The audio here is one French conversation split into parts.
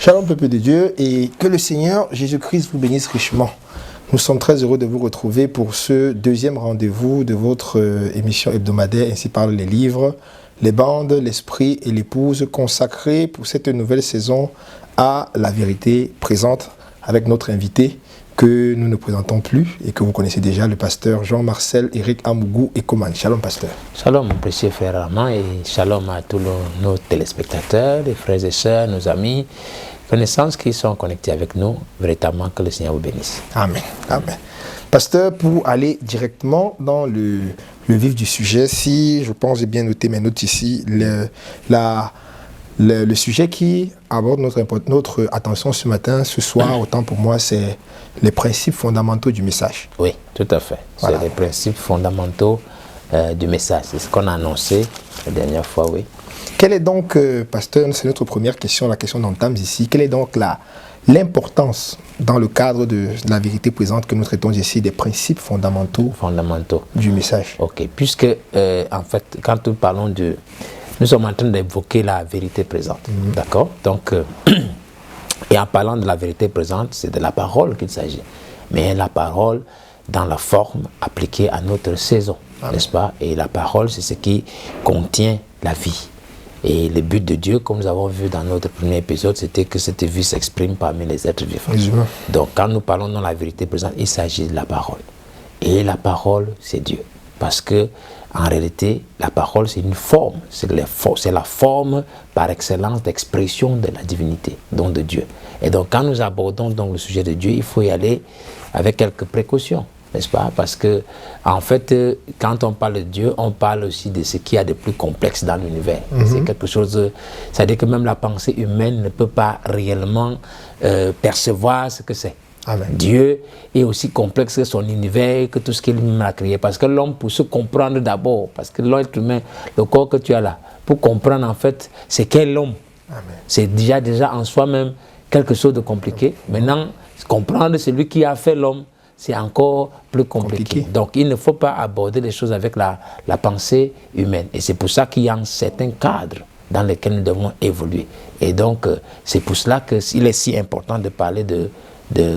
Shalom peuple de Dieu et que le Seigneur Jésus-Christ vous bénisse richement. Nous sommes très heureux de vous retrouver pour ce deuxième rendez-vous de votre émission hebdomadaire Ainsi parlent les livres, les bandes, l'esprit et l'épouse consacrée pour cette nouvelle saison à la vérité présente avec notre invité que nous ne présentons plus et que vous connaissez déjà, le pasteur Jean-Marcel Éric Amougou Ekoman. Shalom pasteur. Shalom mon précieux frère Armand et shalom à tous nos téléspectateurs, les frères et sœurs, nos amis, connaissances qui sont connectés avec nous. Véritablement que le Seigneur vous bénisse. Amen. Amen. Pasteur, pour aller directement dans le vif du sujet, si je pense j'ai bien noté mes notes ici, le sujet qui aborde notre attention ce matin, ce soir, autant pour moi, c'est les principes fondamentaux du message. Oui, tout à fait. Voilà. C'est les principes fondamentaux du message. C'est ce qu'on a annoncé la dernière fois, oui. Quelle est donc, pasteur, c'est notre première question, la question d'entame ici, quelle est donc l'importance dans le cadre de la vérité présente que nous traitons ici des principes fondamentaux du message? Ok, puisque en fait, quand nous parlons de... Nous sommes en train d'évoquer la vérité présente, d'accord? Donc, et en parlant de la vérité présente, c'est de la parole qu'il s'agit. Mais la parole dans la forme appliquée à notre saison, n'est-ce pas? Et la parole, c'est ce qui contient la vie. Et le but de Dieu, comme nous avons vu dans notre premier épisode, c'était que cette vie s'exprime parmi les êtres vivants. Donc, quand nous parlons dans la vérité présente, il s'agit de la parole. Et la parole, c'est Dieu. Parce que, en réalité, la parole, c'est une forme. C'est la forme par excellence d'expression de la divinité, donc de Dieu. Et donc, quand nous abordons donc le sujet de Dieu, il faut y aller avec quelques précautions, n'est-ce pas? Parce que, en fait, quand on parle de Dieu, on parle aussi de ce qu'il y a de plus complexe dans l'univers. C'est quelque chose, c'est-à-dire que même la pensée humaine ne peut pas réellement percevoir ce que c'est. Amen. Dieu est aussi complexe que son univers, que tout ce qu'il a créé. Parce que l'homme, pour se comprendre d'abord, parce que l'être humain, le corps que tu as là, pour comprendre en fait c'est quel l'homme, c'est déjà en soi-même quelque chose de compliqué. Maintenant, comprendre celui qui a fait l'homme, c'est encore plus compliqué. Donc, il ne faut pas aborder les choses avec la pensée humaine. Et c'est pour ça qu'il y a un certain cadre dans lequel nous devons évoluer. Et donc, c'est pour cela qu'il est si important de parler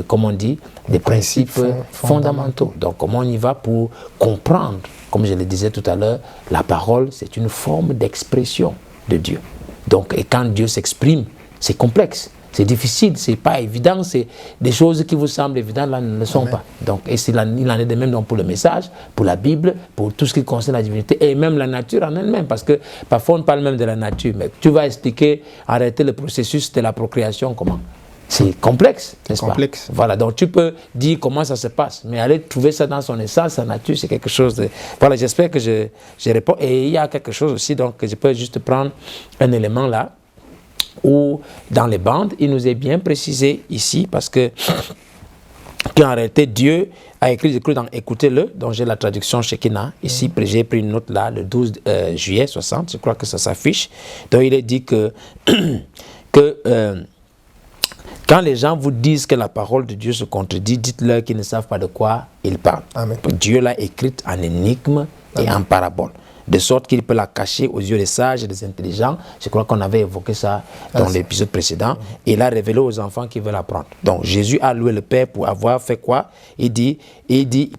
comme on dit, des principes fondamentaux. Donc, comment on y va pour comprendre, comme je le disais tout à l'heure, la parole, c'est une forme d'expression de Dieu. Donc, et quand Dieu s'exprime, c'est complexe, c'est difficile, c'est pas évident, c'est des choses qui vous semblent évidentes, là, ne le sont pas. Donc, et il en est de même donc pour le message, pour la Bible, pour tout ce qui concerne la divinité, et même la nature en elle-même, parce que parfois on parle même de la nature, mais tu vas expliquer, arrêter le processus de la procréation, comment? C'est complexe, n'est-ce pas? Voilà, donc tu peux dire comment ça se passe, mais aller trouver ça dans son essence, sa nature, c'est quelque chose de... Voilà, j'espère que je réponds. Et il y a quelque chose aussi, donc je peux juste prendre un élément là, où dans les bandes, il nous est bien précisé ici, parce que qu'en réalité, Dieu a écrit dans Écoutez-le, dont j'ai la traduction Shekinah. Ici, j'ai pris une note là, le 12 juillet 60, je crois que ça s'affiche. Donc il est dit que quand les gens vous disent que la parole de Dieu se contredit, dites-leur qu'ils ne savent pas de quoi ils parlent. Amen. Dieu l'a écrite en énigme et en parabole, de sorte qu'il peut la cacher aux yeux des sages et des intelligents. Je crois qu'on avait évoqué ça dans l'épisode précédent. Et l'a révélé aux enfants qui veulent apprendre. Donc Jésus a loué le Père pour avoir fait quoi? Il dit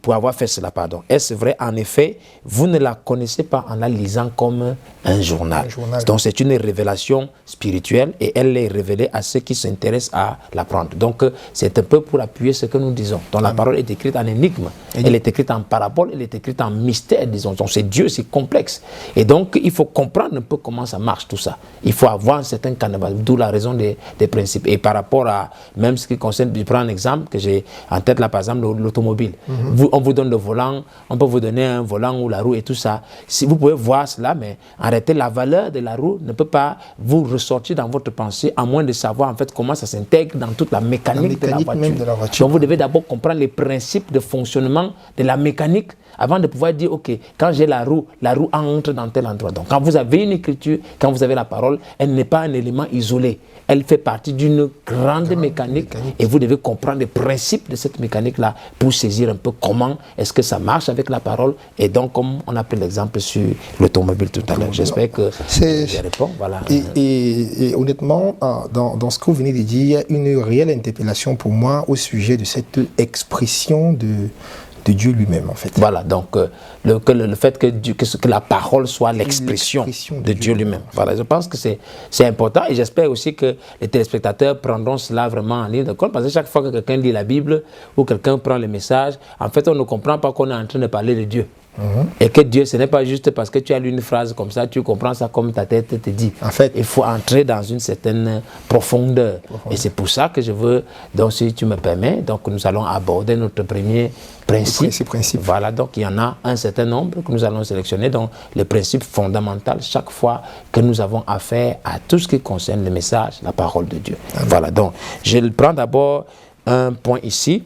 pour avoir fait cela, pardon. Est-ce vrai? En effet, vous ne la connaissez pas en la lisant comme un journal. Donc c'est une révélation spirituelle et elle est révélée à ceux qui s'intéressent à l'apprendre. Donc c'est un peu pour appuyer ce que nous disons. Donc la parole est écrite en énigme, elle est écrite en parabole, elle est écrite en mystère, disons. Donc c'est Dieu, c'est complexe. Et donc il faut comprendre un peu comment ça marche tout ça. Il faut avoir un certain canevas, d'où la raison des principes. Et par rapport à même ce qui concerne, je prends un exemple que j'ai en tête là, par exemple l'automobile. On vous donne le volant, on peut vous donner un volant ou la roue et tout ça. Si vous pouvez voir cela, mais en réalité, la valeur de la roue ne peut pas vous ressortir dans votre pensée, à moins de savoir en fait comment ça s'intègre dans toute la mécanique de la voiture. Donc vous devez d'abord comprendre les principes de fonctionnement vraiment de la mécanique avant de pouvoir dire, ok, quand j'ai la roue entre dans tel endroit. Donc quand vous avez une écriture, quand vous avez la parole, elle n'est pas un élément isolé. Elle fait partie d'une grande mécanique et vous devez comprendre les principes de cette mécanique-là pour saisir un peu comment est-ce que ça marche avec la parole. Et donc, comme on a pris l'exemple sur l'automobile tout à l'heure, j'espère que je réponds. Voilà. Et honnêtement, dans ce que vous venez de dire, il y a une réelle interpellation pour moi au sujet de cette expression de Dieu lui-même, en fait. Voilà, donc le fait que la parole soit l'expression de Dieu lui-même. Voilà, je pense que c'est important et j'espère aussi que les téléspectateurs prendront cela vraiment en ligne de compte parce que chaque fois que quelqu'un lit la Bible ou quelqu'un prend le message, en fait, on ne comprend pas qu'on est en train de parler de Dieu. Et que Dieu, ce n'est pas juste parce que tu as lu une phrase comme ça, tu comprends ça comme ta tête te dit. En fait, il faut entrer dans une certaine profondeur. Et c'est pour ça que je veux, donc si tu me permets, donc nous allons aborder notre premier principe. Voilà, donc il y en a un certain nombre que nous allons sélectionner, donc le principe fondamental chaque fois que nous avons affaire à tout ce qui concerne le message, la parole de Dieu. Amen. Voilà, donc je prends d'abord un point ici.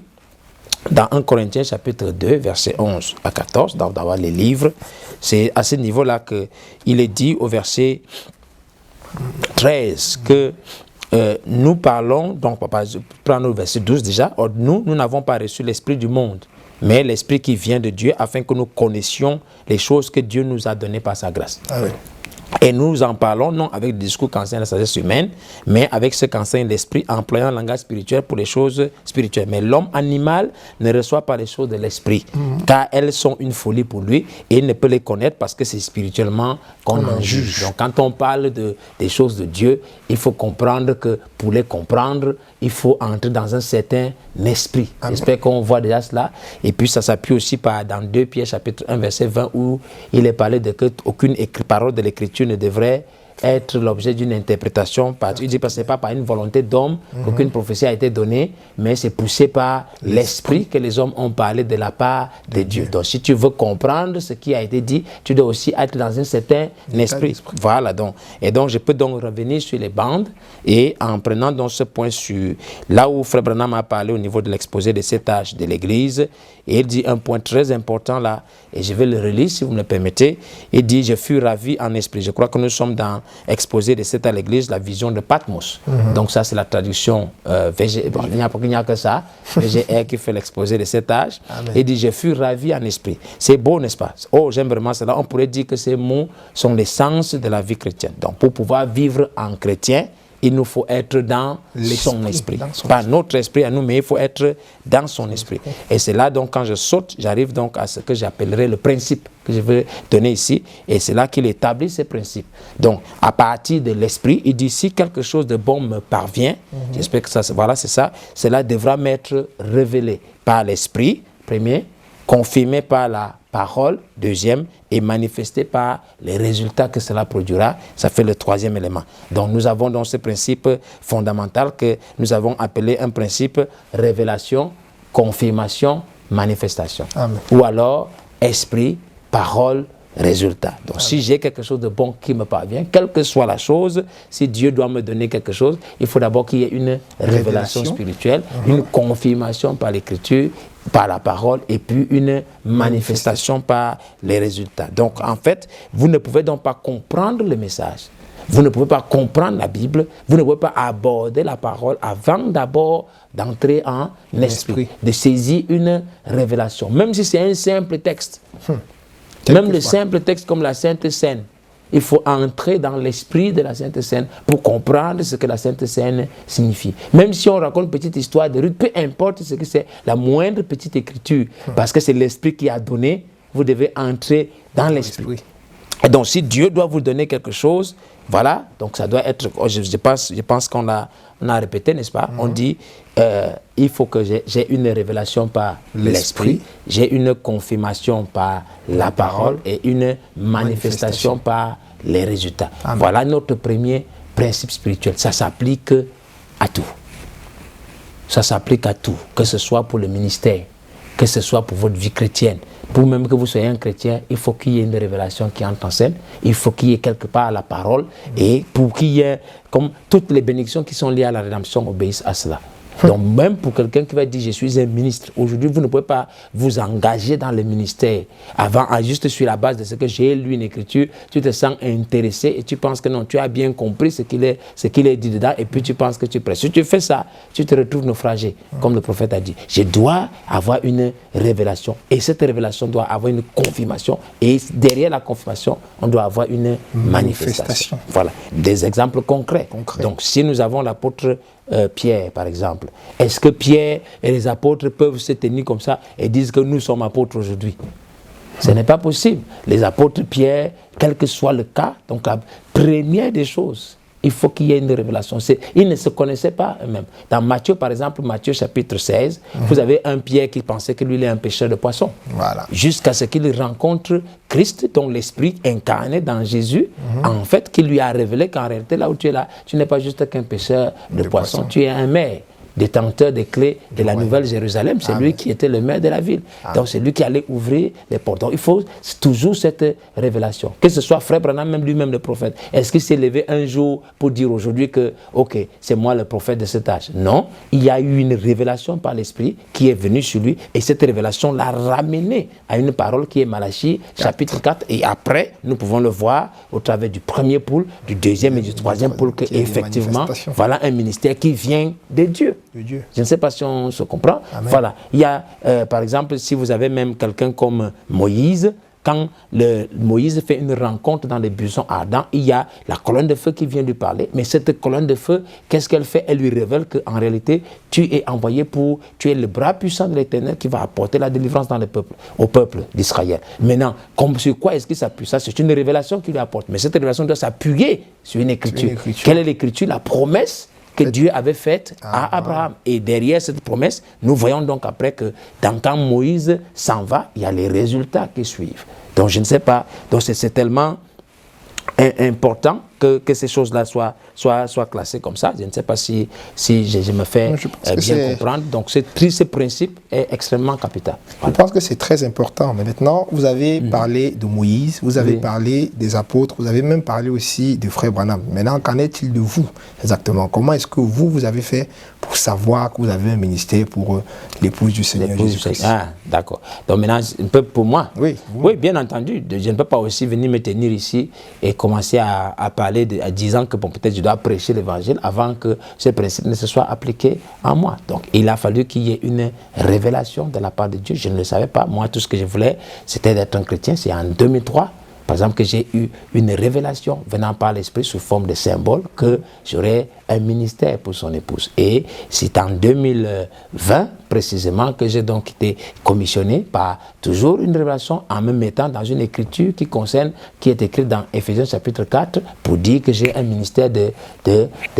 Dans 1 Corinthiens chapitre 2, verset 11 à 14, d'avoir les livres, c'est à ce niveau-là qu'il est dit au verset 13 que nous parlons, donc je prends le verset 12 déjà, nous n'avons pas reçu l'esprit du monde, mais l'esprit qui vient de Dieu afin que nous connaissions les choses que Dieu nous a données par sa grâce. Ah oui. Et nous en parlons non avec le discours qu'enseigne la sagesse humaine, mais avec ce qu'enseigne l'esprit, employant le langage spirituel pour les choses spirituelles. Mais l'homme animal ne reçoit pas les choses de l'esprit, car elles sont une folie pour lui, et il ne peut les connaître parce que c'est spirituellement qu'on en juge. Donc quand on parle des choses de Dieu, il faut comprendre que pour les comprendre, il faut entrer dans un certain esprit. J'espère qu'on voit déjà cela. Et puis ça s'appuie aussi dans 2 Pierre chapitre 1 verset 20 où il est parlé de qu'aucune parole de l'écriture ne devrait être l'objet d'une interprétation. Il dit que ce n'est pas par une volonté d'homme qu'aucune prophétie a été donnée, mais c'est poussé par l'esprit que les hommes ont parlé de la part de Dieu. Donc si tu veux comprendre ce qui a été dit, tu dois aussi être dans un certain esprit. Voilà donc. Et donc je peux donc revenir sur les bandes et en prenant donc ce point sur là où Frère Branham a parlé au niveau de l'exposé de 7 âges de l'Église, et il dit un point très important là, et je vais le relire si vous me le permettez. Il dit, je fus ravi en esprit. Je crois que nous sommes dans exposé de 7 à l'Église, la vision de Patmos. Donc ça c'est la traduction il n'y a que ça, VGR qui fait l'exposé de 7 âges. Il dit, je fus ravi en esprit. C'est beau, n'est-ce pas? Oh, j'aime vraiment cela. On pourrait dire que ces mots sont l'essence de la vie chrétienne. Donc pour pouvoir vivre en chrétien, il nous faut être dans son esprit. Pas notre esprit à nous, mais il faut être dans son esprit. Et c'est là donc quand je saute, j'arrive donc à ce que j'appellerais le principe que je veux donner ici. Et c'est là qu'il établit ces principes. Donc à partir de l'esprit, il dit si quelque chose de bon me parvient, j'espère que ça, voilà, c'est ça, cela devra m'être révélé par l'esprit, premier, confirmé par la parole, deuxième, et manifesté par les résultats que cela produira. Ça fait le 3e élément. Donc nous avons donc ce principe fondamental que nous avons appelé un principe révélation, confirmation, manifestation. Amen. Ou alors esprit, parole, résultat. Donc Amen. Si j'ai quelque chose de bon qui me parvient, quelle que soit la chose, si Dieu doit me donner quelque chose, il faut d'abord qu'il y ait une révélation spirituelle, une confirmation par l'écriture, par la parole, et puis une manifestation par les résultats. Donc en fait, vous ne pouvez donc pas comprendre le message, vous ne pouvez pas comprendre la Bible, vous ne pouvez pas aborder la parole avant d'abord d'entrer en esprit, de saisir une révélation, même si c'est un simple texte. Même le simple texte comme la Sainte Seine, il faut entrer dans l'esprit de la Sainte Seine pour comprendre ce que la Sainte Seine signifie. Même si on raconte une petite histoire de Ruth, peu importe ce que c'est, la moindre petite écriture, parce que c'est l'esprit qui a donné, vous devez entrer dans l'esprit. Et donc si Dieu doit vous donner quelque chose, voilà, donc ça doit être, je pense qu'on a répété, n'est-ce pas? On dit, il faut que j'ai une révélation par l'esprit, j'ai une confirmation par la parole et une manifestation par les résultats. Amen. Voilà notre premier principe spirituel. Ça s'applique à tout. Ça s'applique à tout, que ce soit pour le ministère, que ce soit pour votre vie chrétienne. Pour même que vous soyez un chrétien, il faut qu'il y ait une révélation qui entre en scène, il faut qu'il y ait quelque part la parole, et pour qu'il y ait, comme toutes les bénédictions qui sont liées à la rédemption obéissent à cela. Donc même pour quelqu'un qui va dire je suis un ministre, aujourd'hui vous ne pouvez pas vous engager dans le ministère avant, juste sur la base de ce que j'ai lu une écriture, tu te sens intéressé et tu penses que non, tu as bien compris ce qu'il est dit dedans et puis tu penses que tu prêches. Si tu fais ça, tu te retrouves naufragé, comme le prophète a dit. Je dois avoir une révélation et cette révélation doit avoir une confirmation et derrière la confirmation, on doit avoir une manifestation. Voilà, des exemples concrets. Donc si nous avons l'apôtre Pierre, par exemple. Est-ce que Pierre et les apôtres peuvent se tenir comme ça et dire que nous sommes apôtres aujourd'hui? Ce n'est pas possible. Les apôtres Pierre, quel que soit le cas, donc la première des choses, il faut qu'il y ait une révélation. Ils ne se connaissaient pas eux-mêmes. Dans Matthieu, par exemple, Matthieu chapitre 16, vous avez un Pierre qui pensait que lui, il est un pêcheur de poissons. Voilà. Jusqu'à ce qu'il rencontre Christ, dont l'Esprit incarné dans Jésus, en fait, qui lui a révélé qu'en réalité, là où tu es là, tu n'es pas juste qu'un pêcheur de poissons, tu es un maire. Détenteur des clés de la Nouvelle Jérusalem, c'est lui qui était le maire de la ville. Donc c'est lui qui allait ouvrir les portes. Donc il faut toujours cette révélation. Que ce soit Frère Branham, même lui-même le prophète. Est-ce qu'il s'est levé un jour pour dire aujourd'hui que, ok, c'est moi le prophète de cet âge? Non, il y a eu une révélation par l'Esprit qui est venue sur lui et cette révélation l'a ramené à une parole qui est Malachie, chapitre 4. Et après, nous pouvons le voir au travers du premier pôle, du deuxième et du troisième pôle, que effectivement, voilà un ministère qui vient de Dieu. Je ne sais pas si on se comprend. Amen. Voilà. Il y a, par exemple, si vous avez même quelqu'un comme Moïse, quand Moïse fait une rencontre dans les buissons ardents, il y a la colonne de feu qui vient lui parler. Mais cette colonne de feu, qu'est-ce qu'elle fait? Elle lui révèle qu'en réalité, tu es envoyé tu es le bras puissant de l'Éternel qui va apporter la délivrance au peuple d'Israël. Maintenant, sur quoi est-ce qu'il s'appuie? Ça, c'est une révélation qu'il lui apporte. Mais cette révélation doit s'appuyer sur une écriture. Quelle est l'écriture? La promesse que Dieu avait faite à Abraham. Et derrière cette promesse, nous voyons donc après que quand Moïse s'en va, il y a les résultats qui suivent. Donc je ne sais pas, donc c'est tellement important que ces choses-là soient classées comme ça. Je ne sais pas si je me fais bien comprendre. Donc ce principe est extrêmement capital. Voilà. Je pense que c'est très important. Mais maintenant, vous avez parlé de Moïse, vous avez parlé des apôtres, vous avez même parlé aussi de Frère Branham. Maintenant, qu'en est-il de vous exactement? Comment est-ce que vous avez fait pour savoir que vous avez un ministère pour l'épouse du Seigneur Jésus-Christ? Ah, d'accord. Donc maintenant, un peu pour moi. Oui, bien entendu. Je ne peux pas aussi venir me tenir ici et commencer à parler en disant que bon, peut-être je dois prêcher l'évangile avant que ce principe ne se soit appliqué en moi. Donc il a fallu qu'il y ait une révélation de la part de Dieu. Je ne le savais pas. Moi, tout ce que je voulais, c'était d'être un chrétien. C'est en 2003, par exemple, que j'ai eu une révélation venant par l'Esprit sous forme de symbole que j'aurais un ministère pour son épouse. Et c'est en 2020 précisément que j'ai donc été commissionné par toujours une révélation en me mettant dans une écriture qui est écrite dans Éphésiens chapitre 4 pour dire que j'ai un ministère de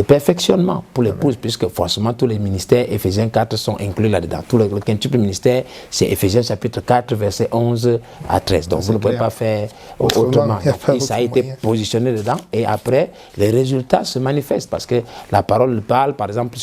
perfectionnement pour l'épouse, puisque forcément tous les ministères Éphésiens 4 sont inclus là-dedans. Tout le quintuple ministère, c'est Éphésiens chapitre 4 versets 11 à 13. Donc vous ne pouvez pas faire autrement. Et ça a été positionné dedans et après les résultats se manifestent parce que la parole parle par exemple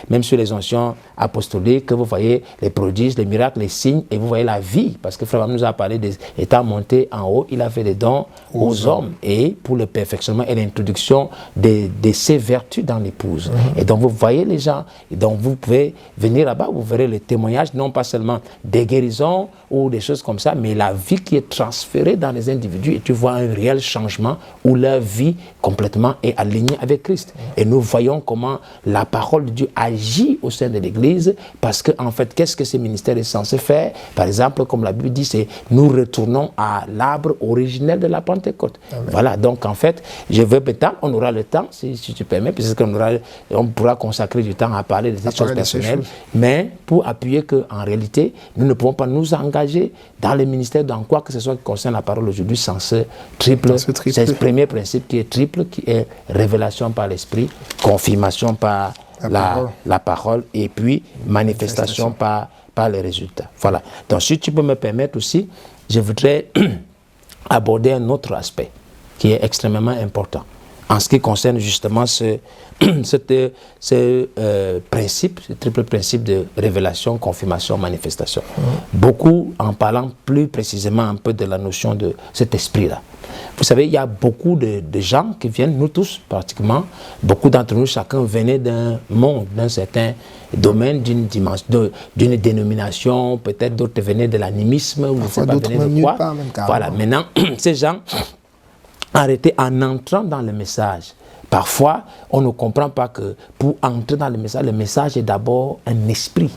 même sur les onctions apostoliques, que vous voyez les prodiges, les miracles, les signes et vous voyez la vie, parce que Frère nous a parlé des états montés en haut, il a fait des dons aux hommes et pour le perfectionnement et l'introduction de ces vertus dans l'épouse. Et donc vous voyez les gens, et donc vous pouvez venir là-bas, vous verrez les témoignages, non pas seulement des guérisons ou des choses comme ça, mais la vie qui est transférée dans les individus et tu vois un réel changement où leur vie complètement est alignée avec Christ. Et nous voyons comment la parole de Dieu agit au sein de l'Église parce que en fait, qu'est-ce que ce ministère est censé faire? Par exemple, comme la Bible dit, c'est nous retournons à l'arbre originel de la Pentecôte. Amen. Voilà, donc en fait, je veux peut-être, on aura le temps, si tu permets, puisqu'on pourra consacrer du temps à parler de ces choses personnelles, mais pour appuyer qu'en réalité, nous ne pouvons pas nous engager dans le ministère, dans quoi que ce soit qui concerne la parole aujourd'hui, sans ce triple. C'est le premier principe qui est triple, qui est révélation par l'Esprit, confirmation par la parole et puis manifestation par les résultats. Voilà. Donc si tu peux me permettre aussi, je voudrais aborder un autre aspect qui est extrêmement important en ce qui concerne justement ce principe, ce triple principe de révélation, confirmation, manifestation. Beaucoup en parlant plus précisément un peu de la notion de cet esprit-là. Vous savez, il y a beaucoup de gens qui viennent, nous tous pratiquement, beaucoup d'entre nous, chacun venait d'un monde, d'un certain domaine, d'une dimension, d'une dénomination, peut-être d'autres venaient de l'animisme, ou ne sais pas, venaient de quoi. Voilà, maintenant, ces gens arrêtaient en entrant dans le message. Parfois, on ne comprend pas que pour entrer dans le message est d'abord un esprit.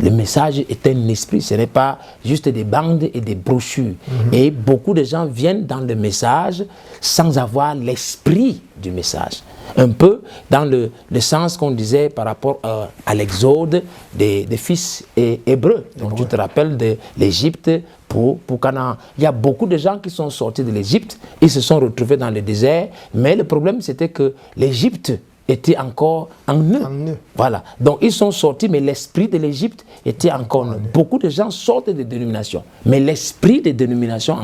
Le message est un esprit, ce n'est pas juste des bandes et des brochures. Et beaucoup de gens viennent dans le message sans avoir l'esprit du message. Un peu dans le sens qu'on disait par rapport à l'exode des fils hébreux. Donc tu te rappelles de l'Égypte pour Canaan. Il y a beaucoup de gens qui sont sortis de l'Égypte, ils se sont retrouvés dans le désert, mais le problème c'était que l'Égypte était encore en eux. Voilà. Donc ils sont sortis, mais l'esprit de l'Égypte était encore en eux. Beaucoup de gens sortent des dénominations, mais l'esprit des dénominations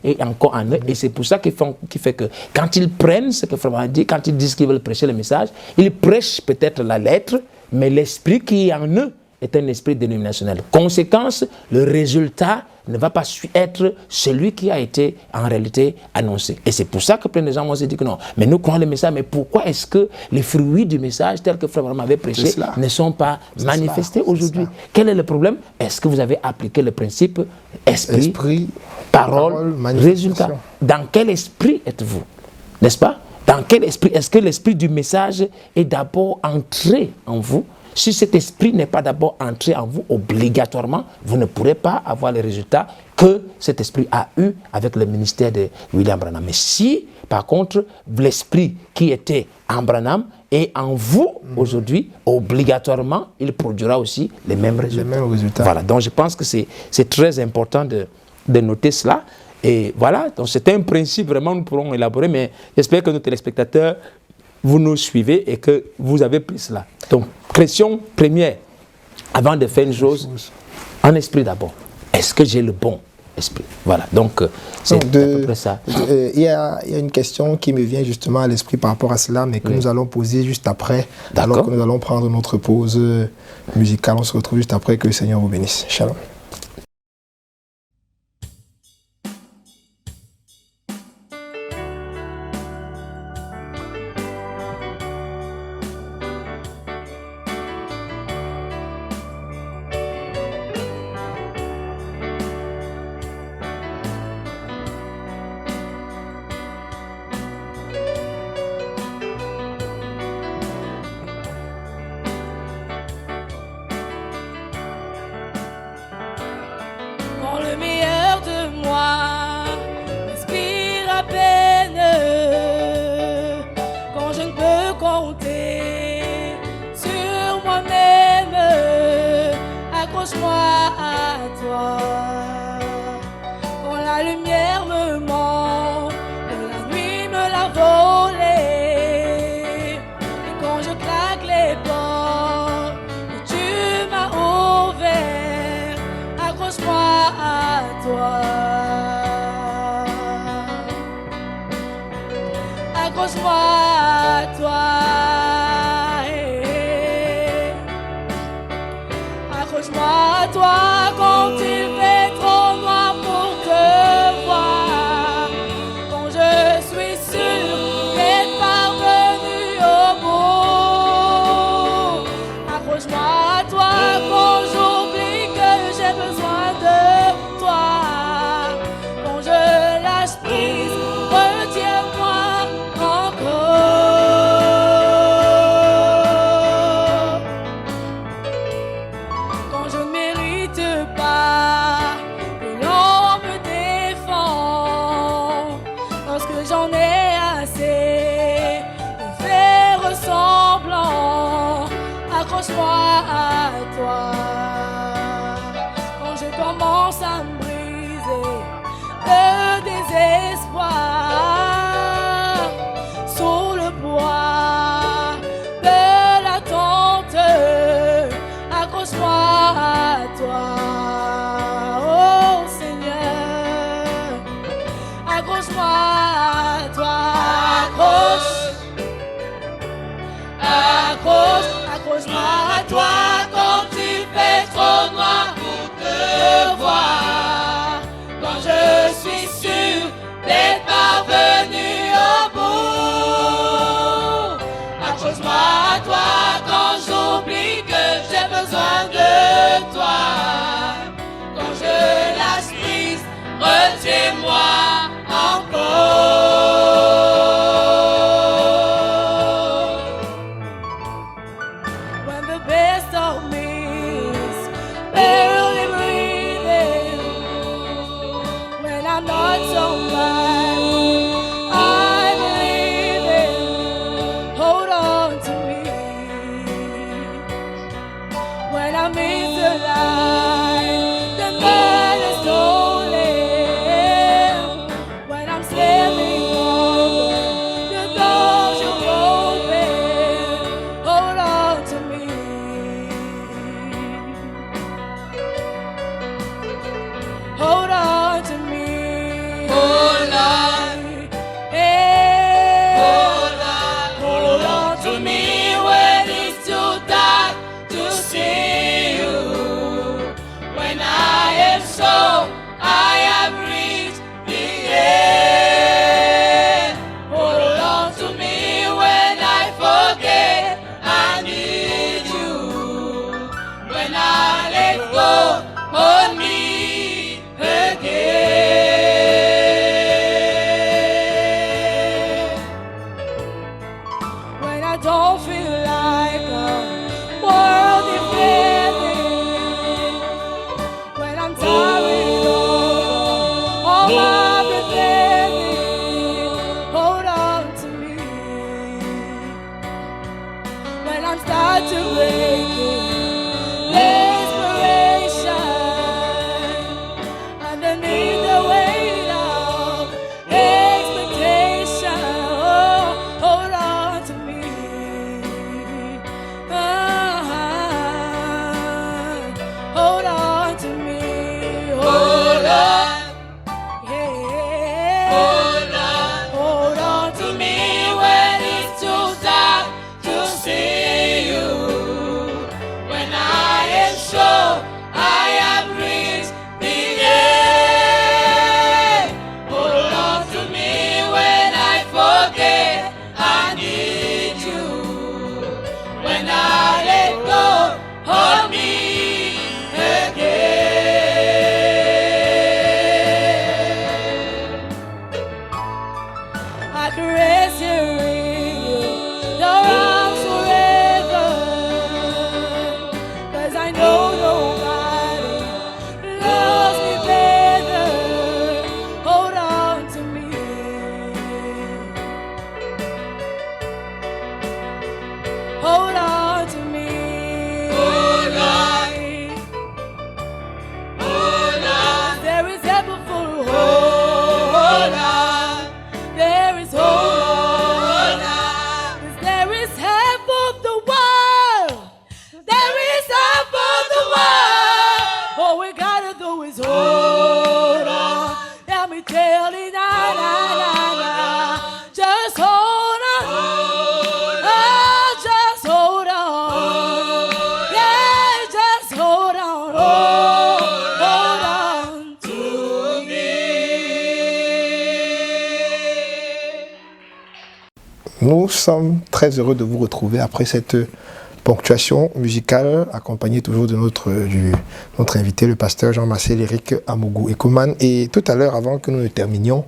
est encore en eux. Et c'est pour ça qui fait que quand ils prennent ce que Frère dit, quand ils disent qu'ils veulent prêcher le message, ils prêchent peut-être la lettre, mais l'esprit qui est en eux est un esprit dénominationnel. Conséquence, le résultat ne va pas être celui qui a été en réalité annoncé. Et c'est pour ça que plein de gens vont se dire que non, mais nous croyons le message, mais pourquoi est-ce que les fruits du message, tels que Frère Branham avait prêché, ne sont pas manifestés aujourd'hui? Quel est le problème? Est-ce que vous avez appliqué le principe esprit parole, résultat? Dans quel esprit êtes-vous? N'est-ce pas? Dans quel esprit? Est-ce que l'esprit du message est d'abord entré en vous? Si cet esprit n'est pas d'abord entré en vous, obligatoirement, vous ne pourrez pas avoir les résultats que cet esprit a eu avec le ministère de William Branham. Mais si, par contre, l'esprit qui était en Branham est en vous aujourd'hui, obligatoirement, il produira aussi les mêmes résultats. Voilà, donc je pense que c'est très important de noter cela. Et voilà, donc c'est un principe vraiment nous pourrons élaborer, mais j'espère que nos téléspectateurs, vous nous suivez et que vous avez pris cela. Donc, question première, avant de faire une chose, en esprit d'abord. Est-ce que j'ai le bon esprit? Voilà, donc c'est à peu près ça. Il y a une question qui me vient justement à l'esprit par rapport à cela, mais que nous allons poser juste après, alors que nous allons prendre notre pause musicale. On se retrouve juste après, que le Seigneur vous bénisse. Shalom. Quand je suis sûr d'être is hold on. Let me tell you, na na na na. Just hold on. Oh, just hold on. Yeah, just hold on. Oh, hold on to me. Nous sommes très heureux de vous retrouver après cette ponctuation musicale, accompagnée toujours de notre invité, le pasteur Jean-Marcel Éric Amougou Ekouman. Et tout à l'heure, avant que nous ne terminions,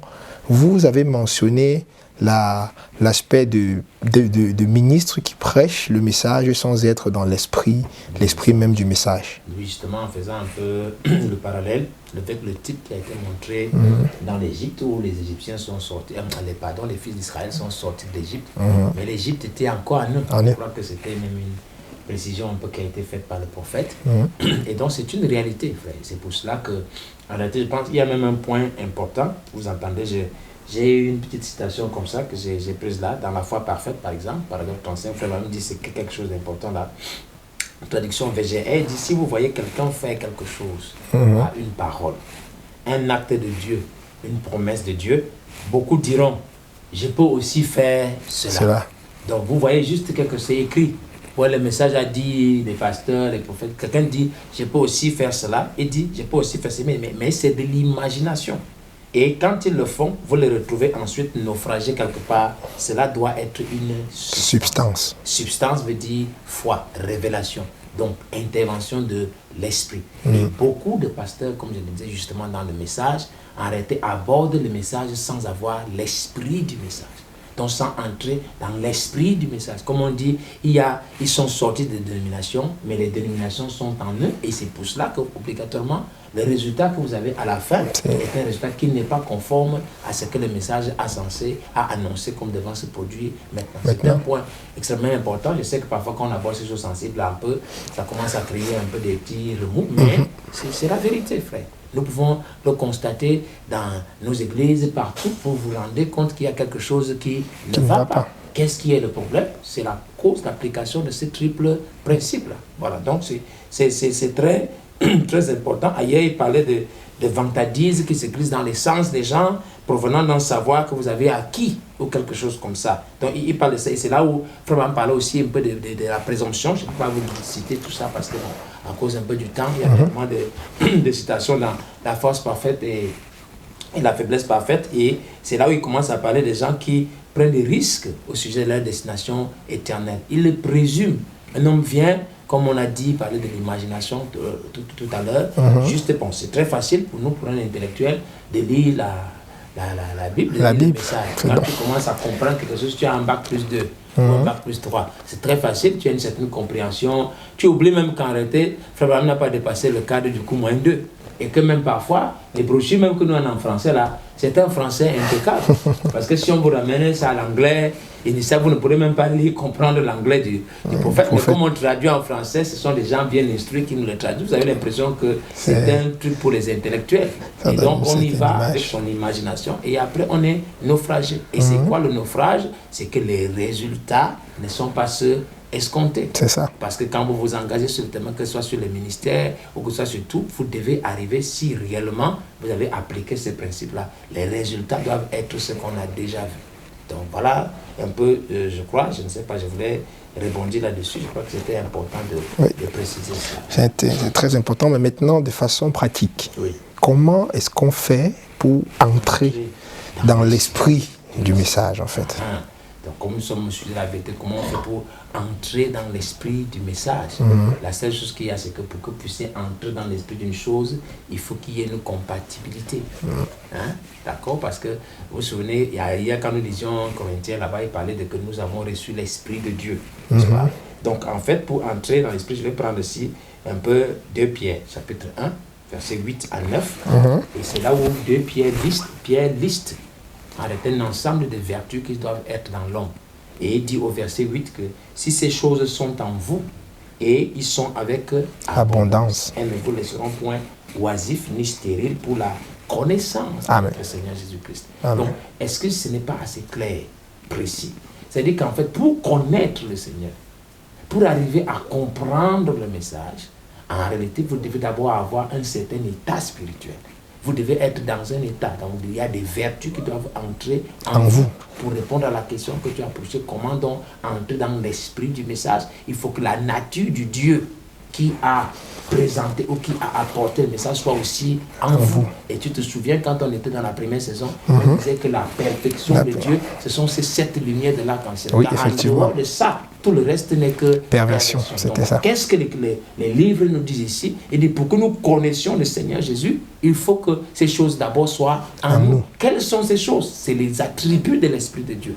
vous avez mentionné l'aspect de ministre qui prêche le message sans être dans l'esprit même du message. Oui, justement, en faisant un peu le parallèle, le fait que le type qui a été montré dans l'Égypte, où les Égyptiens sont sortis, les fils d'Israël sont sortis d'Égypte, mais l'Égypte était encore à nous. Je crois que c'était même une précision un peu qui a été faite par le prophète. Et donc, c'est une réalité, frère. C'est pour cela que, en réalité, je pense qu'il y a même un point important. Vous entendez, j'ai une petite citation comme ça que j'ai prise là, dans La foi parfaite, par exemple. Paragraphe 35, frère me dit c'est quelque chose d'important là. Traduction VGR dit si vous voyez quelqu'un faire quelque chose, une parole, un acte de Dieu, une promesse de Dieu, beaucoup diront je peux aussi faire cela. Donc vous voyez juste que c'est écrit. Ouais, le message a dit, les pasteurs, les prophètes, quelqu'un dit je peux aussi faire cela, et dit je peux aussi faire cela, mais c'est de l'imagination. Et quand ils le font, vous les retrouvez ensuite naufragés quelque part. Cela doit être une substance. Substance veut dire foi, révélation. Donc, intervention de l'esprit. Et beaucoup de pasteurs, comme je le disais justement dans le message, en réalité abordent le message sans avoir l'esprit du message. Donc, sans entrer dans l'esprit du message. Comme on dit, ils sont sortis des dénominations, mais les dénominations sont en eux. Et c'est pour cela qu'obligatoirement, le résultat que vous avez à la fin est un résultat qui n'est pas conforme à ce que le message a annoncé comme devant se produire maintenant. C'est un point extrêmement important. Je sais que parfois quand on aborde ces choses sensibles un peu, ça commence à créer un peu des petits remous, mais c'est la vérité, frère. Nous pouvons le constater dans nos églises, partout, pour vous rendre compte qu'il y a quelque chose qui ne va pas. Qu'est-ce qui est le problème? C'est la cause d'application de ce triple principe-là. Voilà, donc c'est très, très important. Ailleurs, il parlait de vantardise qui se glisse dans les sens des gens provenant d'un savoir que vous avez acquis ou quelque chose comme ça. Donc, il parle de ça. Et c'est là où Frère parlait aussi un peu de la présomption. Je ne vais pas vous citer tout ça parce que, à cause un peu du temps, il y a vraiment de citations dans la force parfaite et la faiblesse parfaite. Et c'est là où il commence à parler des gens qui prennent des risques au sujet de leur destination éternelle. Il le présume. Un homme vient, comme on a dit, parler de l'imagination tout à l'heure. Juste, bon, c'est très facile pour nous, pour un intellectuel, de lire la Bible, de lire le message. Quand tu commences à comprendre quelque chose, tu as un bac plus 2 ou un bac plus 3. C'est très facile, tu as une certaine compréhension. Tu oublies même qu'en réalité, Frère Abraham n'a pas dépassé le cadre du coup moins 2. Et que même parfois, les brochures même que nous avons en français là, c'est un français impeccable. Parce que si on vous ramène ça à l'anglais, vous ne pourrez même pas lire, comprendre l'anglais du prophète. Mais comme on traduit en français, ce sont des gens bien instruits qui nous le traduisent. Vous avez l'impression que c'est un truc pour les intellectuels. Et donc on y va avec son imagination et après on est naufragé. Et c'est quoi le naufrage? C'est que les résultats ne sont pas ceux escomptés. C'est ça. Parce que quand vous vous engagez sur le thème, que ce soit sur les ministères ou que ce soit sur tout, vous devez arriver, si réellement vous avez appliqué ces principes-là, les résultats doivent être ce qu'on a déjà vu. Donc voilà un peu, je crois, je ne sais pas, je voulais rebondir là-dessus. Je crois que c'était important de préciser ça. C'est très important, mais maintenant de façon pratique. Comment est-ce qu'on fait pour entrer dans l'esprit du message en fait? Donc, comme nous sommes sur la vérité, comment on fait pour entrer dans l'esprit du message? La seule chose qu'il y a, c'est que pour que vous puissiez entrer dans l'esprit d'une chose, il faut qu'il y ait une compatibilité. D'accord? Parce que vous vous souvenez, hier, quand nous lisions Corinthiens, là-bas, il parlait de que nous avons reçu l'esprit de Dieu. Donc, en fait, pour entrer dans l'esprit, je vais prendre ici un peu 2 Pierre, chapitre 1, versets 8 à 9. Et c'est là où 2 Pierre liste un ensemble de vertus qui doivent être dans l'homme. Et il dit au verset 8 que si ces choses sont en vous et ils sont avec abondance, elles ne vous laisseront point oisifs ni stériles pour la connaissance du Seigneur Jésus-Christ. Donc, est-ce que ce n'est pas assez clair, précis? C'est-à-dire qu'en fait, pour connaître le Seigneur, pour arriver à comprendre le message, En réalité, vous devez d'abord avoir un certain état spirituel. Vous devez être dans un état où il y a des vertus qui doivent entrer en vous. Pour répondre à la question que tu as posée, comment donc entrer dans l'esprit du message? Il faut que la nature du Dieu qui a présenté ou qui a apporté le message soit aussi en vous. Et tu te souviens, quand on était dans la première saison, on disait que la perfection de Dieu, ce sont ces 7 lumières de l'arc-en-ciel. Oui, effectivement. En dehors de ça, tout le reste n'est que perversion. C'était ça. Qu'est-ce que les livres nous disent ici? Il dit, pour que nous connaissions le Seigneur Jésus, il faut que ces choses d'abord soient en nous. Quelles sont ces choses? C'est les attributs de l'Esprit de Dieu.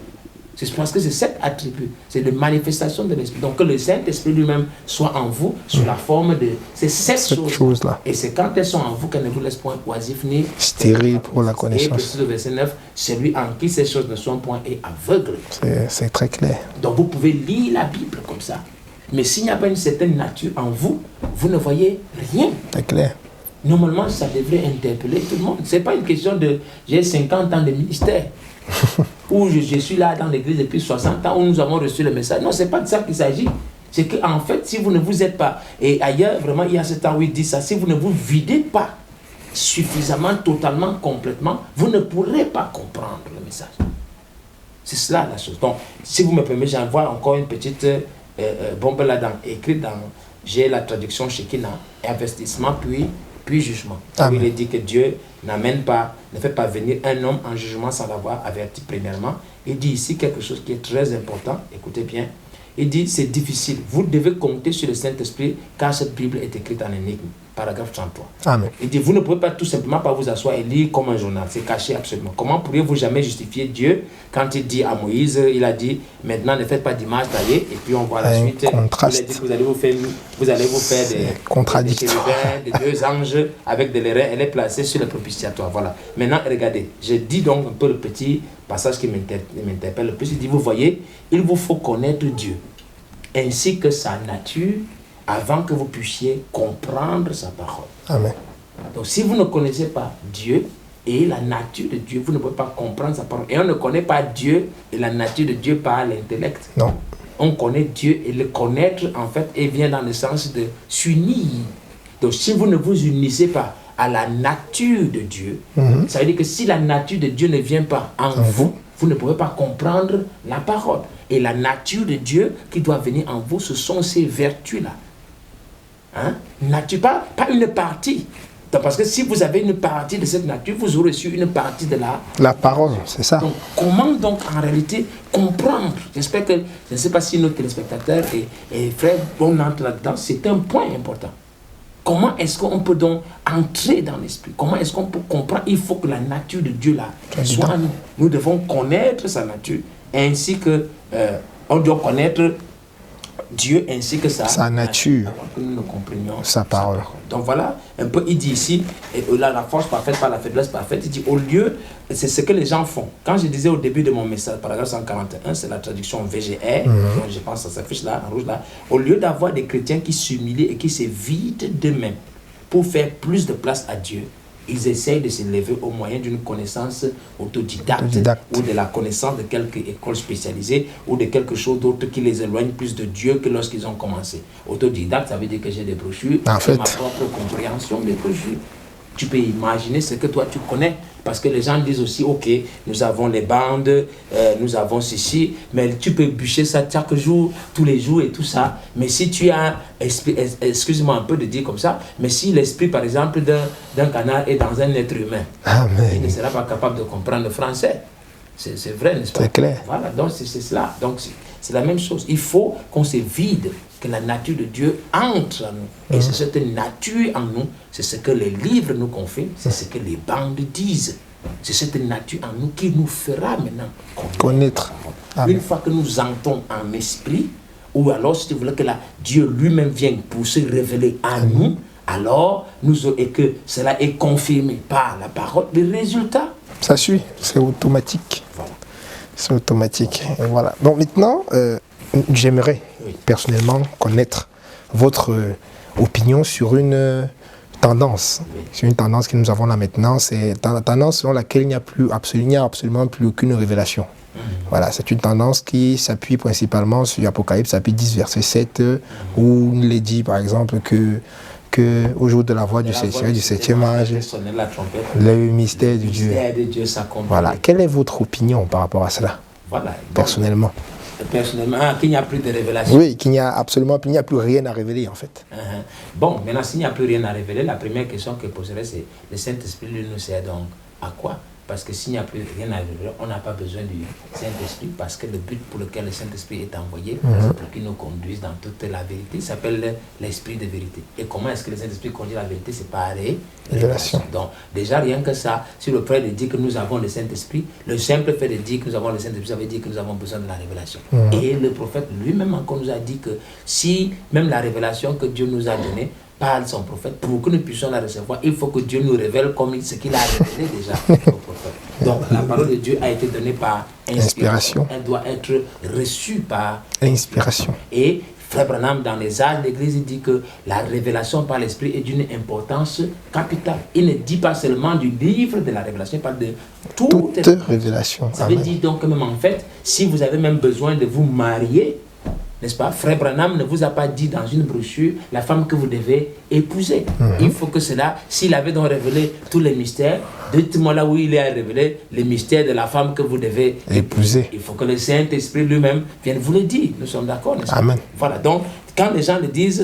C'est parce que c'est cet attribut, c'est les manifestations de l'Esprit. Donc que le Saint-Esprit lui-même soit en vous sous la forme de ces 7 choses-là. Et c'est quand elles sont en vous qu'elles ne vous laissent point oisif ni stérile pour la connaissance. Et le verset 9, celui en qui ces choses ne sont point est aveugle. C'est très clair. Donc vous pouvez lire la Bible comme ça. Mais s'il n'y a pas une certaine nature en vous, vous ne voyez rien. C'est clair. Normalement, ça devrait interpeller tout le monde. Ce n'est pas une question de j'ai 50 ans de ministère. Où je suis là dans l'église depuis 60 ans, où nous avons reçu le message. Non, ce n'est pas de ça qu'il s'agit. C'est qu'en fait, si vous ne vous êtes pas, et ailleurs, vraiment, il y a ce temps où il dit ça, si vous ne vous videz pas suffisamment, totalement, complètement, vous ne pourrez pas comprendre le message. C'est cela la chose. Donc, si vous me permettez, j'envoie encore une petite bombe là-dedans, écrite dans, j'ai la traduction Shekinah, investissement, puis jugement. Il est dit que Dieu ne fait pas venir un homme en jugement sans l'avoir averti premièrement. Il dit ici quelque chose qui est très important, écoutez bien. Il dit c'est difficile, vous devez compter sur le Saint-Esprit car cette Bible est écrite en énigme. Paragraphe 33. Amen. Il dit vous ne pouvez pas tout simplement pas vous asseoir et lire comme un journal, c'est caché absolument. Comment pourriez-vous jamais justifier Dieu quand il dit à Moïse, il a dit maintenant ne faites pas d'image taillée, et puis on voit la suite. Contraste. Il a dit que vous allez vous faire des chérubins, des 2 anges avec de l'airain, elle est placée sur le propitiatoire. Voilà. Maintenant regardez, je dis donc un peu le petit passage qui m'interpelle le plus. Il dit vous voyez, il vous faut connaître Dieu ainsi que sa nature avant que vous puissiez comprendre sa parole. Amen. Donc si vous ne connaissez pas Dieu et la nature de Dieu, vous ne pouvez pas comprendre sa parole. Et on ne connaît pas Dieu et la nature de Dieu par l'intellect. Non. On connaît Dieu et le connaître en fait et vient dans le sens de s'unir. Donc si vous ne vous unissez pas à la nature de Dieu, ça veut dire que si la nature de Dieu ne vient pas en vous, vous ne pouvez pas comprendre la parole. Et la nature de Dieu qui doit venir en vous, ce sont ces vertus-là. Hein? Nature, pas une partie. Donc, parce que si vous avez une partie de cette nature, vous aurez reçu une partie de la parole, c'est ça. Donc, comment donc en réalité comprendre? J'espère que, je ne sais pas si nos téléspectateurs et frères, on entre là-dedans, c'est un point important. Comment est-ce qu'on peut donc entrer dans l'esprit? Comment est-ce qu'on peut comprendre? Il faut que la nature de Dieu là soit en nous. Nous devons connaître sa nature, ainsi que on doit connaître Dieu ainsi que sa nature, que nous ne comprenions sa parole. Donc voilà, un peu il dit ici, et là, la force parfaite par la faiblesse parfaite, il dit au lieu, c'est ce que les gens font. Quand je disais au début de mon message, paragraphe 141, c'est la traduction VGR, donc je pense que ça s'affiche là, en rouge là, au lieu d'avoir des chrétiens qui s'humilient et qui se vident d'eux-mêmes pour faire plus de place à Dieu, ils essayent de s'élever au moyen d'une connaissance autodidacte ou de la connaissance de quelque école spécialisée ou de quelque chose d'autre qui les éloigne plus de Dieu que lorsqu'ils ont commencé. Autodidacte, ça veut dire que j'ai des brochures, en fait, ma propre compréhension des brochures. Tu peux imaginer ce que toi tu connais, parce que les gens disent aussi, ok, nous avons les bandes, nous avons ceci, mais tu peux bûcher ça chaque jour, tous les jours et tout ça. Mais si tu as, excuse-moi un peu de dire comme ça, mais si l'esprit par exemple d'un canard est dans un être humain, il ne sera pas capable de comprendre le français. C'est vrai, n'est-ce pas? C'est clair. Voilà, donc c'est cela. Donc c'est la même chose. Il faut qu'on se vide, que la nature de Dieu entre en nous. Et c'est cette nature en nous, c'est ce que les livres nous confient, c'est ce que les bandes disent. C'est cette nature en nous qui nous fera maintenant connaître. Une fois que nous entrons en esprit, ou alors si tu voulais que Dieu lui-même vienne pour se révéler à nous, alors et que cela est confirmé par la parole, le résultat, ça suit, c'est automatique. Voilà. C'est automatique. Et voilà. Bon, maintenant, j'aimerais personnellement connaître votre opinion sur une tendance. Sur une tendance que nous avons là maintenant, c'est la tendance selon laquelle il n'y a absolument plus aucune révélation. Voilà, c'est une tendance qui s'appuie principalement sur Apocalypse, chapitre 10, verset 7, où il est dit par exemple que qu'au jour de la voix du Seigneur, du septième ange, le mystère de Dieu. Voilà. Quelle est votre opinion par rapport à cela? Voilà. Personnellement. Personnellement, qu'il n'y a plus de révélation. Oui, qu'il n'y a absolument il n'y a plus rien à révéler en fait. Bon, maintenant, s'il n'y a plus rien à révéler, la première question que je poserais, c'est le Saint-Esprit lui nous sert donc à quoi? Parce que s'il n'y a plus rien à révéler, on n'a pas besoin du Saint-Esprit, parce que le but pour lequel le Saint-Esprit est envoyé, c'est pour qu'il nous conduise dans toute la vérité. Il s'appelle l'Esprit de vérité. Et comment est-ce que le Saint-Esprit conduit la vérité? C'est par révélation. Donc, déjà, rien que ça, si le frère dit que nous avons le Saint-Esprit, le simple fait de dire que nous avons le Saint-Esprit, ça veut dire que nous avons besoin de la révélation. Et le prophète lui-même encore nous a dit que si même la révélation que Dieu nous a donnée, par son prophète, pour que nous puissions la recevoir, il faut que Dieu nous révèle comme ce qu'il a révélé déjà au prophète. Donc la parole de Dieu a été donnée par inspiration. Elle doit être reçue par inspiration. Et Frère Branham, dans les âges de l'Église, il dit que la révélation par l'Esprit est d'une importance capitale. Il ne dit pas seulement du livre de la révélation, il parle de toute révélation. Ça veut dire donc que même en fait, si vous avez même besoin de vous marier, n'est-ce pas? Frère Branham ne vous a pas dit dans une brochure la femme que vous devez épouser. Il faut que cela, s'il avait donc révélé tous les mystères, dites-moi là où il a révélé les mystères de la femme que vous devez épouser. Il faut que le Saint-Esprit lui-même vienne vous le dire. Nous sommes d'accord, n'est-ce pas? Amen. Voilà, donc quand les gens le disent,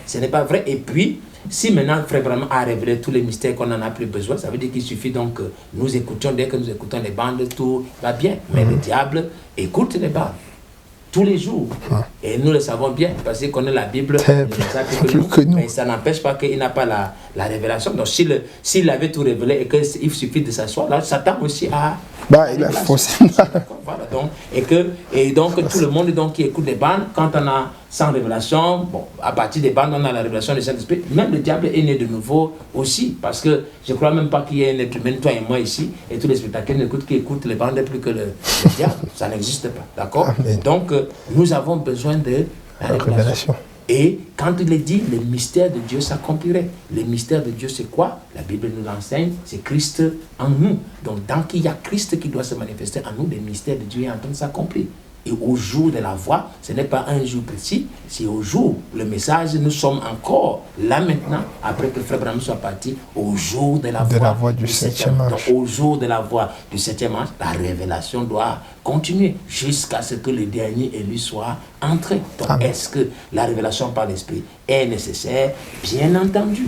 ce n'est pas vrai. Et puis, si maintenant Frère Branham a révélé tous les mystères qu'on n'en a plus besoin, ça veut dire qu'il suffit donc que nous écoutions, dès que nous écoutons les bandes, tout va bien. Mais le diable écoute les bandes tous les jours. Et nous le savons bien, parce qu'il connaît la Bible, mais ça n'empêche pas qu'il n'a pas la révélation. Donc s'il avait tout révélé et qu'il suffit de s'asseoir, là, Satan aussi a... il a forcément... Voilà, donc, et donc tout le monde donc, qui écoute les bandes, quand on a sans révélation, bon, à partir des bandes, on a la révélation du Saint-Esprit. Même le diable est né de nouveau aussi, parce que je ne crois même pas qu'il y ait un être humain, toi et moi ici, et tous les spectateurs qui écoutent les bandes plus que le diable. Ça n'existe pas, d'accord? Donc, nous avons besoin de la révélation. Et quand il est dit, le mystère de Dieu s'accomplirait. Le mystère de Dieu, c'est quoi? La Bible nous l'enseigne, c'est Christ en nous. Donc, tant qu'il y a Christ qui doit se manifester en nous, le mystère de Dieu est en train de s'accomplir. Et au jour de la voix, ce n'est pas un jour précis, c'est au jour. Le message, nous sommes encore là maintenant, après que Frère Branham soit parti, au jour de la voix du septième ange. Donc, au jour de la voix du septième ange, la révélation doit continuer jusqu'à ce que le dernier élu soit entré. Donc, est-ce que la révélation par l'Esprit est nécessaire? Bien entendu.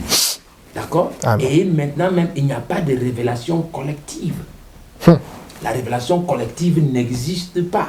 D'accord? Et maintenant même, il n'y a pas de révélation collective. La révélation collective n'existe pas.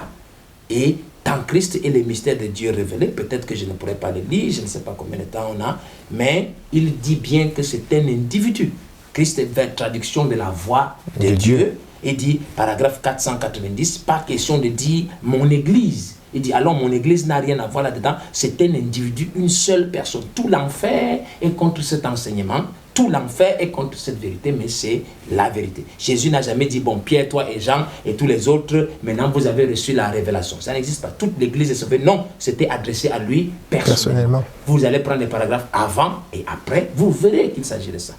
Et tant Christ est le mystère de Dieu révélé, peut-être que je ne pourrais pas le lire, je ne sais pas combien de temps on a, mais il dit bien que c'est un individu. Christ est la traduction de la voix de Dieu. Il dit, paragraphe 490, pas question de dire mon église. Il dit, alors mon église n'a rien à voir là-dedans, c'est un individu, une seule personne. Tout l'enfer est contre cet enseignement. Tout l'enfer est contre cette vérité, mais c'est la vérité. Jésus n'a jamais dit, bon, Pierre, toi et Jean et tous les autres, maintenant vous avez reçu la révélation. Ça n'existe pas. Toute l'église est sauvée. Non, c'était adressé à lui personnellement. Vous allez prendre les paragraphes avant et après, vous verrez qu'il s'agit de ça.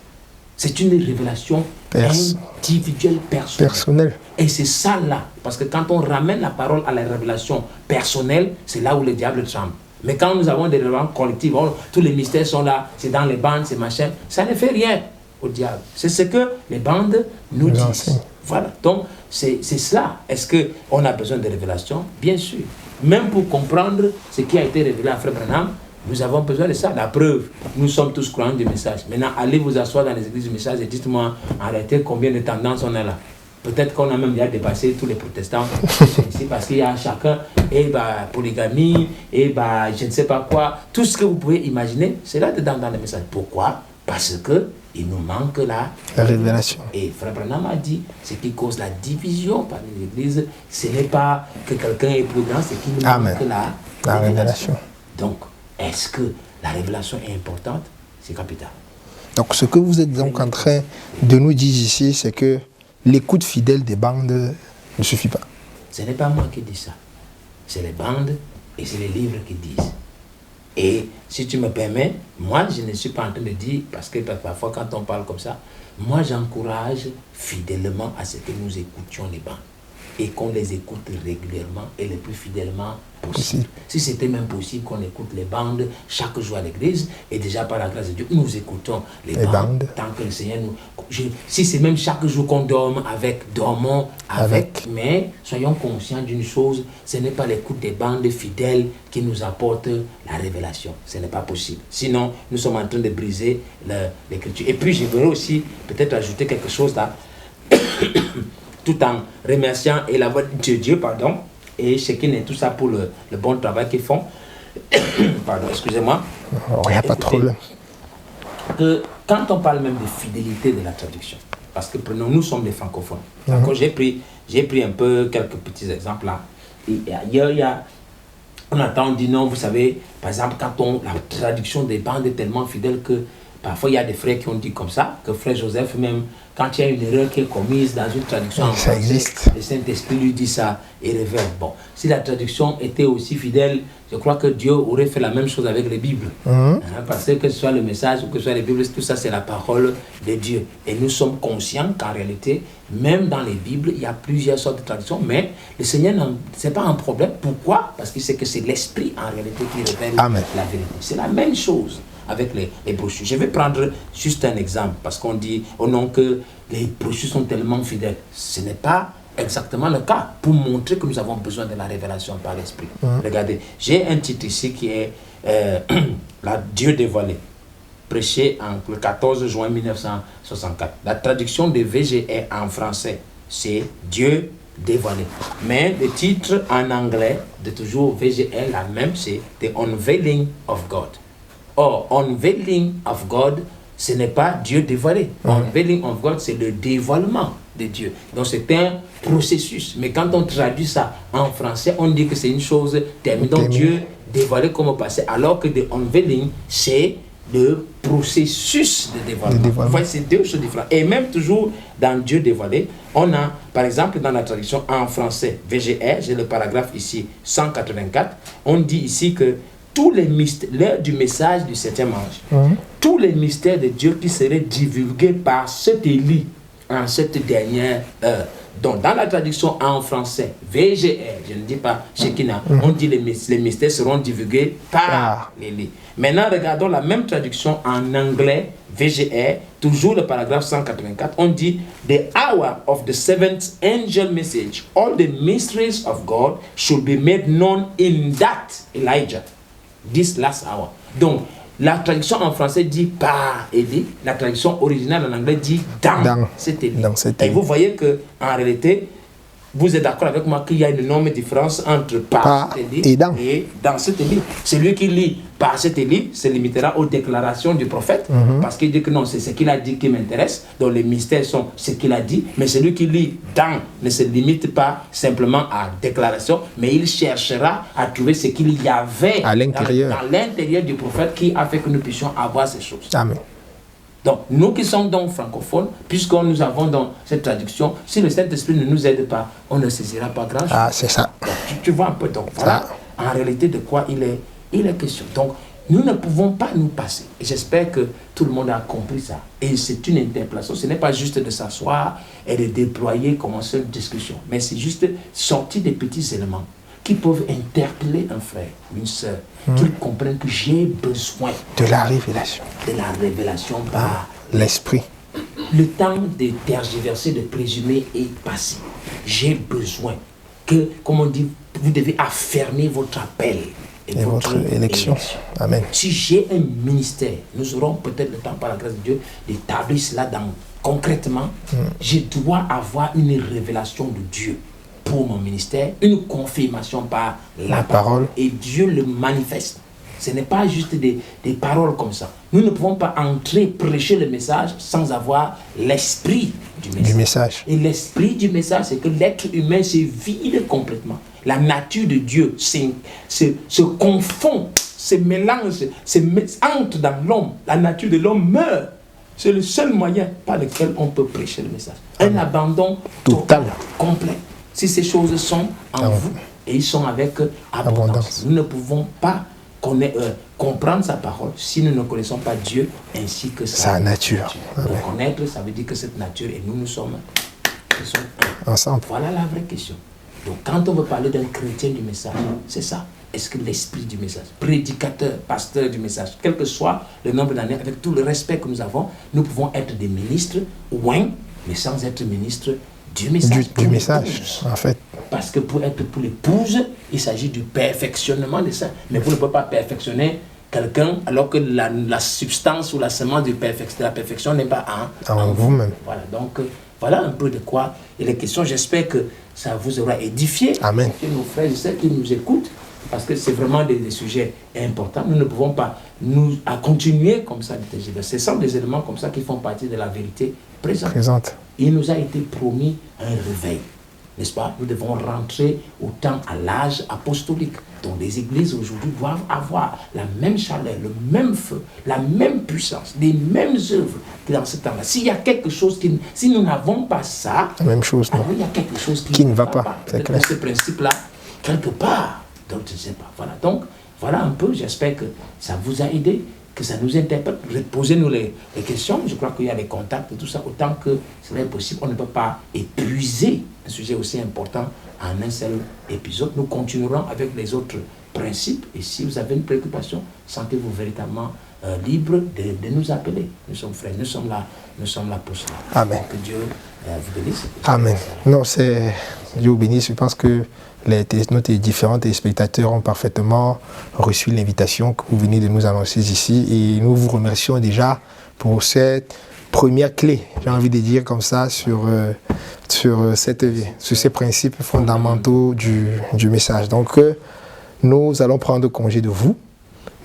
C'est une révélation individuelle, personnelle. Et c'est ça là, parce que quand on ramène la parole à la révélation personnelle, c'est là où le diable tremble. Mais quand nous avons des révélations collectives, tous les mystères sont là, c'est dans les bandes, c'est machin, ça ne fait rien au diable. C'est ce que les bandes nous disent. Voilà, donc c'est cela. Est-ce qu'on a besoin de révélations? Bien sûr. Même pour comprendre ce qui a été révélé à Frère Branham, nous avons besoin de ça. La preuve, nous sommes tous croyants du message. Maintenant, allez vous asseoir dans les églises du message et dites-moi, arrêtez combien de tendances on a là. Peut-être qu'on a même déjà dépassé tous les protestants ici, parce qu'il y a chacun, polygamie, je ne sais pas quoi. Tout ce que vous pouvez imaginer, c'est là-dedans dans le message. Pourquoi? Parce qu'il nous manque la révélation. Et Frère Branham a dit, ce qui cause la division parmi les églises, ce n'est pas que quelqu'un est plus grand, c'est qu'il nous manque la révélation. Donc, est-ce que la révélation est importante? C'est capital. Donc, ce que vous êtes donc en train de nous dire ici, c'est que l'écoute fidèle des bandes ne suffit pas. Ce n'est pas moi qui dis ça. C'est les bandes et c'est les livres qui disent. Et si tu me permets, moi je ne suis pas en train de dire, parce que parfois quand on parle comme ça, moi j'encourage fidèlement à ce que nous écoutions les bandes. et qu'on les écoute régulièrement et le plus fidèlement possible. Si c'était même possible qu'on écoute les bandes chaque jour à l'église, et déjà par la grâce de Dieu, nous écoutons les bandes tant que le Seigneur nous... Si c'est même chaque jour qu'on dorme avec, dormons avec, mais soyons conscients d'une chose, ce n'est pas l'écoute des bandes fidèles qui nous apporte la révélation. Ce n'est pas possible. Sinon, nous sommes en train de briser l'écriture. Et puis, je voudrais aussi peut-être ajouter quelque chose là, tout en remerciant et la voix de Dieu, pardon, et chacun et tout ça pour le bon travail qu'ils font. Pardon, excusez-moi. Il n'y a pas de problème. Que quand on parle même de fidélité de la traduction, parce que nous sommes des francophones. D'accord, j'ai pris un peu quelques petits exemples là. Et ailleurs, on dit non, vous savez, par exemple, quand la traduction des bandes est tellement fidèle que parfois il y a des frères qui ont dit comme ça, que frère Joseph même, quand il y a une erreur qui est commise dans une traduction en français, existe. Le Saint-Esprit lui dit ça et révèle. Bon, si la traduction était aussi fidèle, je crois que Dieu aurait fait la même chose avec les Bibles. Parce que ce soit le message ou que ce soit les Bibles, tout ça c'est la parole de Dieu. Et nous sommes conscients qu'en réalité, même dans les Bibles, il y a plusieurs sortes de traductions, mais le Seigneur, ce n'est pas un problème. Pourquoi? Parce qu'il sait que c'est l'Esprit en réalité qui révèle la vérité. C'est la même chose avec les brochures. Je vais prendre juste un exemple, parce qu'on dit au nom que les brochures sont tellement fidèles. Ce n'est pas exactement le cas, pour montrer que nous avons besoin de la révélation par l'Esprit. Regardez, j'ai un titre ici qui est la Dieu dévoilé, prêché le 14 juin 1964. La traduction de VGE en français, c'est Dieu dévoilé. Mais le titre en anglais de toujours VGE, la même, c'est The Unveiling of God. Or, Unveiling of God, ce n'est pas Dieu dévoilé. Unveiling of God, c'est le dévoilement de Dieu. Donc, c'est un processus. Mais quand on traduit ça en français, on dit que c'est une chose terminée. Donc, Dieu dévoilé comme au passé. Alors que the unveiling, c'est le processus de dévoilement. Vous voyez, c'est deux choses différentes. Et même toujours dans Dieu dévoilé, on a, par exemple, dans la traduction en français, VGR, j'ai le paragraphe ici, 184, on dit ici que tous les mystères, l'heure du message du septième ange, tous les mystères de Dieu qui seraient divulgués par cet Élie en cette dernière heure. Donc, dans la traduction en français, VGR, je ne dis pas Shekinah, on dit les mystères seront divulgués par Élie. Maintenant, regardons la même traduction en anglais, VGR, toujours le paragraphe 184, on dit The hour of the seventh angel message, all the mysteries of God should be made known in that Elijah. This last hour. Donc, la traduction en français dit par Élie, la traduction originale en anglais dit dans cet Élie. Et vous voyez que en réalité, vous êtes d'accord avec moi qu'il y a une énorme différence entre par cet Élie et dans cet Élie. Celui qui lit par cet Élie se limitera aux déclarations du prophète, parce qu'il dit que non, c'est ce qu'il a dit qui m'intéresse, donc les mystères sont ce qu'il a dit, mais celui qui lit dans ne se limite pas simplement à déclaration, mais il cherchera à trouver ce qu'il y avait dans l'intérieur du prophète qui a fait que nous puissions avoir ces choses. Amen. Donc, nous qui sommes donc francophones, puisque nous avons dans cette traduction, si le Saint-Esprit ne nous aide pas, on ne saisira pas grand-chose. Ah, c'est ça. Donc, tu vois un peu, donc voilà en réalité de quoi il est question. Donc, nous ne pouvons pas nous passer. Et j'espère que tout le monde a compris ça. Et c'est une interpellation. Ce n'est pas juste de s'asseoir et de déployer comme une seule discussion, mais c'est juste sortir des petits éléments qui peuvent interpeller un frère, une sœur, qu'ils comprennent que j'ai besoin de la révélation. De la révélation par l'Esprit. Le temps de tergiverser, de présumer est passé. J'ai besoin que, comme on dit, vous devez affermir votre appel et votre élection. Amen. Si j'ai un ministère, nous aurons peut-être le temps par la grâce de Dieu d'établir cela concrètement. Je dois avoir une révélation de Dieu pour mon ministère, une confirmation par la parole, et Dieu le manifeste. Ce n'est pas juste des paroles comme ça. Nous ne pouvons pas entrer, prêcher le message sans avoir l'esprit du message. Et l'esprit du message, c'est que l'être humain se vide complètement. La nature de Dieu se confond, se mélange, entre dans l'homme. La nature de l'homme meurt. C'est le seul moyen par lequel on peut prêcher le message. Un abandon total, complet. Si ces choses sont en vous et ils sont avec abondance, nous ne pouvons pas comprendre sa parole si nous ne connaissons pas Dieu ainsi que sa nature. Connaître, ça veut dire que cette nature, et nous sommes qui sont ensemble. Voilà la vraie question. Donc quand on veut parler d'un chrétien du message, c'est ça. Est-ce que l'esprit du message, prédicateur, pasteur du message, quel que soit le nombre d'années, avec tout le respect que nous avons, nous pouvons être des ministres, ouin, mais sans être ministres du message. Du message, en fait. Parce que pour l'épouse, il s'agit du perfectionnement de ça. Mais vous ne pouvez pas perfectionner quelqu'un alors que la substance ou la semence de la perfection n'est pas en vous-même. Voilà, donc voilà un peu de quoi il est question. J'espère que ça vous aura édifié. Amen. Que nos frères et sœurs qui nous écoutent, parce que c'est vraiment des sujets importants. Nous ne pouvons pas nous à continuer comme ça. Ce sont des éléments comme ça qui font partie de la vérité présente. Il nous a été promis un réveil, n'est-ce pas? Nous devons rentrer autant à l'âge apostolique. Donc les églises aujourd'hui doivent avoir la même chaleur, le même feu, la même puissance, les mêmes œuvres que dans ce temps-là. S'il y a quelque chose si nous n'avons pas ça, la même chose, non? Alors il y a quelque chose qui ne va pas. C'est clair. Ce principe-là, quelque part. Donc je ne sais pas. Voilà. Donc voilà un peu. J'espère que ça vous a aidé, que ça nous interpelle. Posez-nous les questions. Je crois qu'il y a les contacts et tout ça. Autant que cela est possible, on ne peut pas épuiser un sujet aussi important en un seul épisode. Nous continuerons avec les autres principes. Et si vous avez une préoccupation, sentez-vous véritablement libre de nous appeler. Nous sommes frères, nous sommes là pour cela. Amen. Que Dieu vous bénisse. Amen. Non, c'est Dieu vous bénisse. Je pense que nos différents téléspectateurs ont parfaitement reçu l'invitation que vous venez de nous annoncer ici et nous vous remercions déjà pour cette première clé, j'ai envie de dire comme ça, sur ces principes fondamentaux du message. Donc, nous allons prendre congé de vous.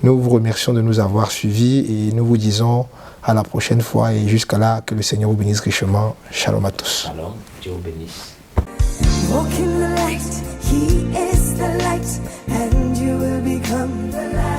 Nous vous remercions de nous avoir suivis et nous vous disons à la prochaine fois et jusqu'à là, que le Seigneur vous bénisse richement. Shalom à tous. Shalom, Dieu vous bénisse. Walk in the light, He is the light, and you will become the light.